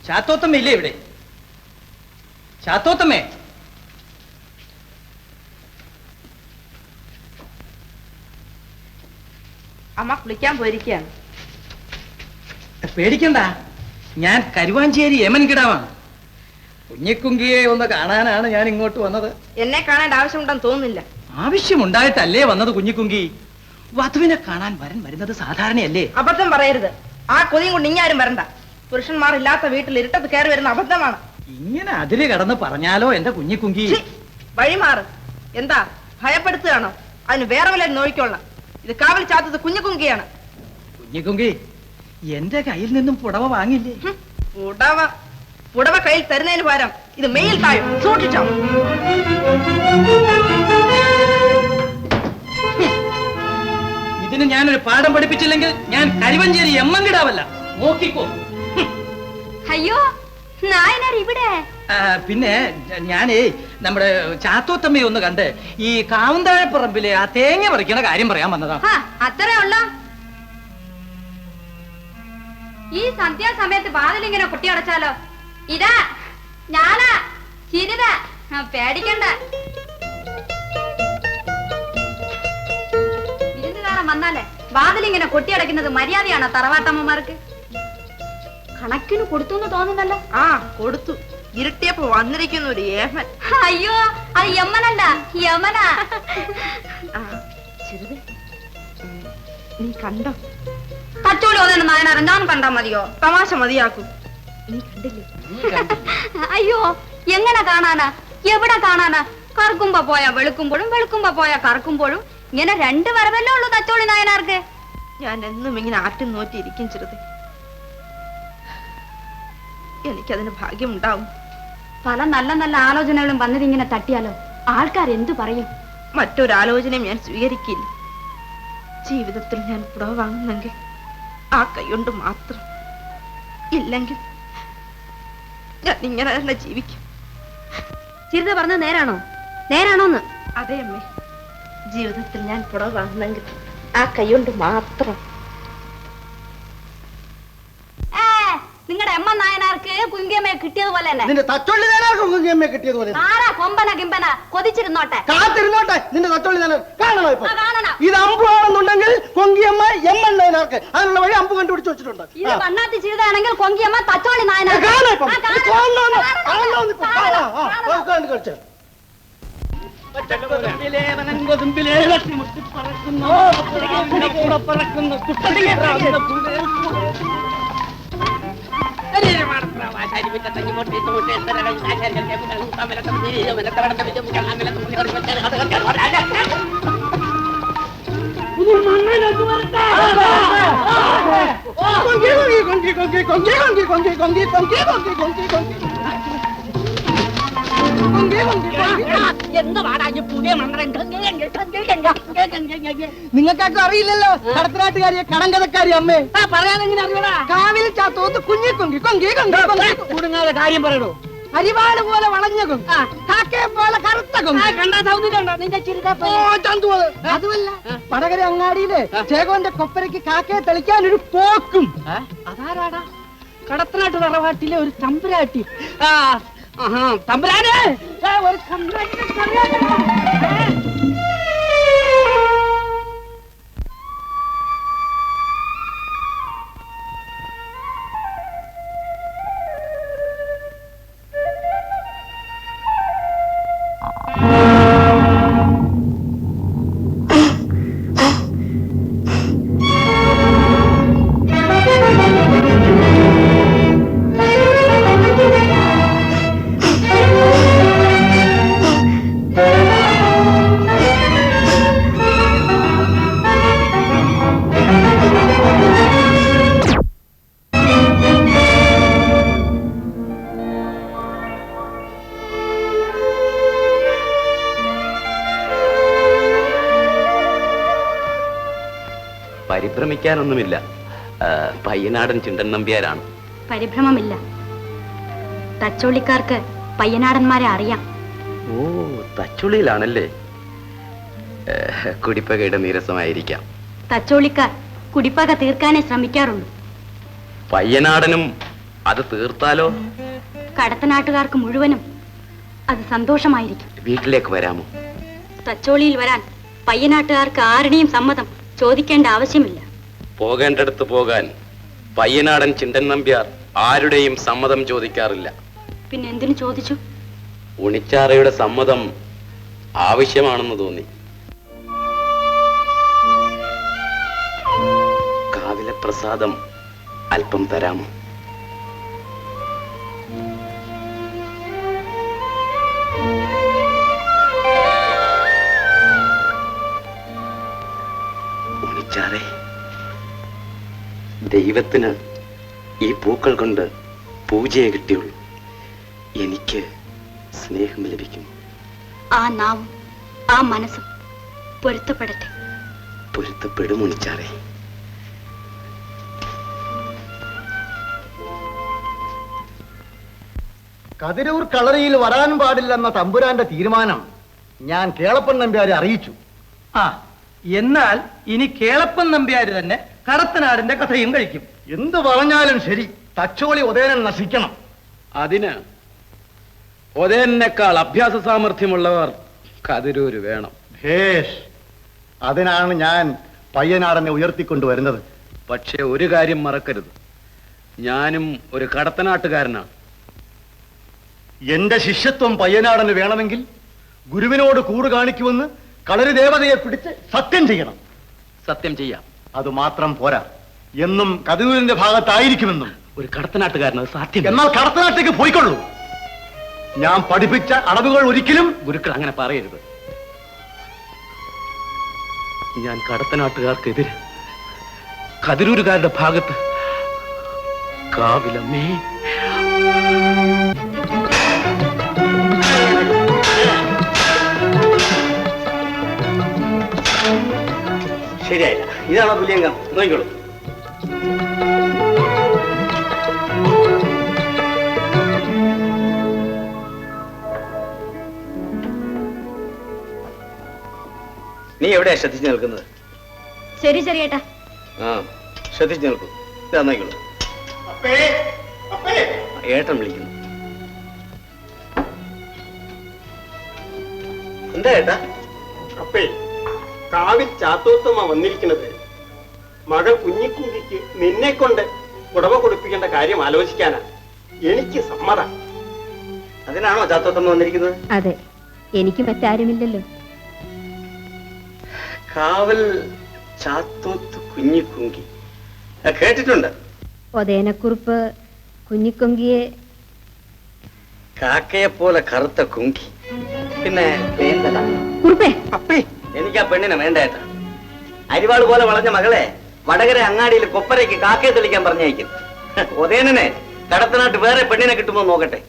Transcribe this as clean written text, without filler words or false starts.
ചാത്തോത്തമ്മ ഇല്ലേ ഇവിടെ? ചാത്തോത്തമ്മേ, അമ്മ കുളിക്കാൻ പോയിരിക്കുകയാണ്. പേടിക്കണ്ട, ഞാൻ കരുവാഞ്ചേരി യമൻ കിടാവാണ്. കുഞ്ഞിക്കുങ്കിയെ ഒന്ന് കാണാനാണ് ഞാൻ ഇങ്ങോട്ട് വന്നത്. എന്നെ കാണേണ്ട ആവശ്യമുണ്ടെന്ന് തോന്നുന്നില്ല. ആവശ്യമുണ്ടായിട്ടല്ലേ വന്നത് കുഞ്ഞിക്കുങ്കി? വധുവിനെ കാണാൻ വരുന്നത് സാധാരണയല്ലേ? അബദ്ധം പറയരുത്. ആ കൊതിയും കൊണ്ട് ഇങ്ങാരും വരണ്ട. പുരുഷന്മാർ ഇല്ലാത്ത വീട്ടിൽ ഇരുട്ടത്ത് കയറി വരുന്ന അബദ്ധമാണ്. ഇങ്ങനെ അതില് കടന്ന് പറഞ്ഞാലോ എന്റെ കുഞ്ഞിക്കുങ്കി? വഴിമാറ്. എന്താ ഭയപ്പെടുത്തുകയാണോ? അതിന് വേറെ വല്ല നോക്കിക്കൊള്ളാം. ഇത് കാവൽ ചാത്തത് കുഞ്ഞിക്കുങ്കിയാണ്. കുഞ്ഞിക്കുങ്കി, എന്റെ കയ്യിൽ നിന്നും പുടവ വാങ്ങില്ലേ? പുടവ കയ്യിൽ തരുന്നതിന് പകരം ഇത് മെയിൽ താഴും. സൂക്ഷിച്ചോ. ഇതിന് ഞാനൊരു പാഠം പഠിപ്പിച്ചില്ലെങ്കിൽ ഞാൻ കരുവഞ്ചേരി എമ്മങ്കിടാവല്ല. നോക്കിക്കോ. അയ്യോ, നായനാർ ഇവിടെ. പിന്നെ ഞാനേ നമ്മുടെ ചാത്തോത്തമ്മയെ ഒന്ന് കണ്ട് ഈ കാവന്താഴപ്പറമ്പിലെ ആ തേങ്ങ പറിക്കണ കാര്യം പറയാൻ വന്നതാണ്. അത്രേ ഉള്ള ഈ സന്ധ്യാസമയത്ത് വാതിലിങ്ങനെ കുട്ടിയടച്ചാലോ? ഇതാ ഞാനാ ചിരിത. പേടിക്കണ്ട. വിരുന്നുകാരൻ വന്നാലേ വാതിലിങ്ങനെ കൊട്ടിയടക്കുന്നത് മര്യാദയാണോ തറവാട്ടമ്മമാർക്ക്? കണക്കിന് കൊടുത്തു എന്ന് തോന്നുന്നല്ലോ. ആ, കൊടുത്തു. ഇരുട്ടിയപ്പോ വന്നിരിക്കുന്ന ഒരു യമൻ. അയ്യോ, അത് യമനല്ല, യമനാ. നീ കണ്ടോ? തച്ചോളി ഒന്നും നായനാറ് ഞാൻ കണ്ടാ മതിയോ? തമാശ മതിയാക്കും. നീ കണ്ടില്ലേ? അയ്യോ, എങ്ങനെ കാണാനാ? എവിടെ കാണാനാ? കറക്കുമ്പോ പോയാ വെളുക്കുമ്പോഴും വെളുക്കുമ്പോ പോയാ കറക്കുമ്പോഴും ഇങ്ങനെ രണ്ട് വരവല്ലേ ഉള്ളൂ തച്ചോളി നായനാർക്ക്. ഞാൻ എന്നും ഇങ്ങനെ ആറ്റും നോറ്റിയിരിക്കും ചെറുത്. എനിക്കതിന് ഭാഗ്യമുണ്ടാവും. പല നല്ല നല്ല ആലോചനകളും വന്നതിങ്ങനെ തട്ടിയാലോ ആൾക്കാരെന്തു പറയും? മറ്റൊരാലോചനയും ഞാൻ സ്വീകരിക്കില്ല. ജീവിതത്തിൽ ഞാൻ പുടവ വാങ്ങുന്നെങ്കിൽ ആ കൈകൊണ്ട് മാത്രം. ഇല്ലെങ്കിൽ ഞാൻ ഇങ്ങനെ തന്നെ ജീവിക്കും. ചിരിത പറഞ്ഞത് നേരാണോ? നേരാണോന്ന്? അതെ അമ്മേ, ജീവിതത്തിൽ ഞാൻ പുടവ വാങ്ങുന്നെങ്കിൽ ആ കൈകൊണ്ട് മാത്രം. നിങ്ങളുടെ എമ്മ നായനാർക്ക് കുങ്കിയമ്മയെ കിട്ടിയതുപോലെ തന്നെ നിന്റെ തച്ചൊള്ളി നേനാർക്ക് കുങ്കിയമ്മയെ കിട്ടിയതുപോലെ. ആരാ കൊമ്പന കിമ്പന കൊതിച്ചിരുന്നോട്ടെ, കാത്തിരുന്നോട്ടെ. നിന്റെ തച്ചൊള്ളി നേനാർ കാണണോ? ഇപ്പൊ കാണണം. ഇത് അമ്പു ആണെന്നുണ്ടെങ്കിൽ കൊങ്കിയമ്മ എമ്മൻ നേനാർക്ക് അതിനുള്ള വഴി അമ്പു കണ്ടുപിടിച്ച് വെച്ചിട്ടുണ്ട്. ഇത് വണ്ണാത്തി ചിരിതാണെങ്കിൽ കൊങ്കിയമ്മ തച്ചോളി നായനാർ. കളിച്ച നിങ്ങൾക്കൊക്കെ അറിയില്ലല്ലോ കടത്തനാട്ടുകാരിയെ കടങ്കഥക്കാരി അമ്മേ. പറയാതെങ്ങനെ അറിയണ? കാവിൽ ചാത്തോത്ത് കുഞ്ഞിക്കൊങ്കി കൊങ്കി കൊങ്കി കൂടുങ്ങാതെ കാര്യം പറയണോ? അരിവാള് പോലെ വളഞ്ഞ കൊങ്ക്, കാക്കയെ പോലെ കറുത്ത കൊങ്ക്. അതുമല്ല, വടകര അങ്ങാടിയിലെ ചേകോന്റെ കൊപ്പരയ്ക്ക് കാക്കയെ തെളിക്കാൻ ഒരു പോക്കും. അതാരാടാ? കടത്തനാട്ട് തറവാട്ടിലെ ഒരു തമ്പുരാട്ടി. തമ്പുരാനെ ഒരു പരിഭ്രമിക്കാനൊന്നുമില്ല. പയ്യനാടൻ ചിണ്ടൻ നമ്പ്യാരാണ്. പരിഭ്രമമില്ല. തച്ചോളിക്കാർക്ക് പയ്യനാടന്മാരെ അറിയാം. ഓ, തച്ചുള്ളിയിലാണല്ലേ. കുടിപ്പകയുടെ നീരസമായിരിക്കാം. തച്ചോളിക്കാർ കുടിപ്പക തീർക്കാനേ ശ്രമിക്കാറുള്ളൂ. പയ്യനാടനും അത് തീർത്താലോ? കടത്തനാട്ടുകാർക്ക് മുഴുവനും അത് സന്തോഷമായിരിക്കും. വീട്ടിലേക്ക് വരാമോ? തച്ചോളിയിൽ വരാൻ പയ്യനാട്ടുകാർക്ക് ആരുടെയും സമ്മതം ചോദിക്കേണ്ട ആവശ്യമില്ല. പോകേണ്ടടുത്ത് പോകാൻ പയ്യനാടൻ ചിണ്ടൻ നമ്പ്യാർ ആരുടെയും സമ്മതം ചോദിക്കാറില്ല. പിന്നെ എന്തിനു ചോദിച്ചു? ഉണിച്ചാറയുടെ സമ്മതം ആവശ്യമാണെന്ന് തോന്നി. കാവിലെ പ്രസാദം അല്പം തരാമോ? ഉണിച്ചാറേ, ദൈവത്തിന് ഈ പൂക്കൾ കൊണ്ട് പൂജയെ കിട്ടിയുള്ളൂ. എനിക്ക് സ്നേഹം ലഭിക്കും. ആ നാവും ആ മനസ്സും പൊരുത്തപ്പെടട്ടെ. പൊരുത്തപ്പെടും ഉണിച്ചാറേ. കതിരൂർ കളറിയിൽ വരാൻ പാടില്ലെന്ന തമ്പുരാന്റെ തീരുമാനം ഞാൻ കേളപ്പൻ നമ്പ്യാരെ അറിയിച്ചു. ആ, എന്നാൽ ഇനി കേളപ്പൻ നമ്പ്യാര് തന്നെ കടത്തനാടിന്റെ കഥയും കഴിക്കും. എന്ത് പറഞ്ഞാലും ശരി, തച്ചോളി ഉദയനൻ നശിക്കണം. അതിന് ഉദയനേക്കാൾ അഭ്യാസ സാമർഥ്യമുള്ളവർ കതിരൂര് വേണം. ഭേഷ്, അതിനാണ് ഞാൻ പയ്യനാടനെ ഉയർത്തിക്കൊണ്ടുവരുന്നത്. പക്ഷെ ഒരു കാര്യം മറക്കരുത്, ഞാനും ഒരു കടത്തനാട്ടുകാരനാണ്. എന്റെ ശിഷ്യത്വം പയ്യനാടന് വേണമെങ്കിൽ ഗുരുവിനോട് കൂറ് കാണിക്കുമെന്ന് കളരി ദേവതയെ പിടിച്ച് സത്യം ചെയ്യണം. സത്യം ചെയ്യാം. അത് മാത്രം പോരാ, എന്നും കതിരൂരിന്റെ ഭാഗത്തായിരിക്കുമെന്നും. ഒരു കടത്തനാട്ടുകാരൻ അത് സാധ്യം. എന്നാൽ കടത്തനാട്ടേക്ക് പോയിക്കൊള്ളൂ. ഞാൻ പഠിപ്പിച്ച അടവുകൾ ഒരിക്കലും ഗുരുക്കൾ അങ്ങനെ പറയരുത്. ഞാൻ കടത്തനാട്ടുകാർക്കെതിരെ കതിരൂരുകാരുടെ ഭാഗത്ത്. കാവിലമ്മേ, ശരിയായില്ല. ഇതാണോ പുലിയങ്കം? നോക്കിക്കോളൂ. നീ എവിടെയാ ശ്രദ്ധിച്ചു നിൽക്കുന്നത്? ശരി ചെറിയേട്ടാ. ആ, ശ്രദ്ധിച്ചു നിൽക്കൂ. ഇതാ നോക്കിക്കോളൂ. ഏട്ടൻ വിളിക്കുന്നു. എന്താ ഏട്ടാ? അപ്പേ, കാവിൽ ചാത്തോത്തമ്മ വന്നിരിക്കുന്നത് മകൾ കുഞ്ഞിക്കുങ്കിക്ക് നിന്നെ കൊണ്ട് ഉടവ കൊടുപ്പിക്കേണ്ട കാര്യം ആലോചിക്കാനാ. എനിക്ക് സമ്മതം. അതിനാണോ ചാത്തോത്തമ്മ വന്നിരിക്കുന്നത്? അതെ, എനിക്ക് മറ്റാരുമില്ലല്ലോ. കാവൽ ചാത്തോത്ത് കുഞ്ഞിക്കുങ്കി കേട്ടിട്ടുണ്ട്. ഒതേനക്കുറുപ്പ് കുഞ്ഞിക്കൊങ്കിയെ കാക്കയെ പോലെ കറുത്ത കുങ്കി, പിന്നെ വേണ്ടല. കുറുപ്പേ, അപ്പേ, എനിക്ക് ആ പെണ്ണിനെ വേണ്ട ഏട്ടാ. അരിവാൾ പോലെ വളഞ്ഞ മകളെ വടകര അങ്ങാടിയിൽ കൊപ്പരയ്ക്ക് കാക്കയെ തെളിക്കാൻ പറഞ്ഞയക്കും. ഉദയനനെ കടത്തനാട്ട് വേറെ പെണ്ണിനെ കിട്ടുമോ നോക്കട്ടെ.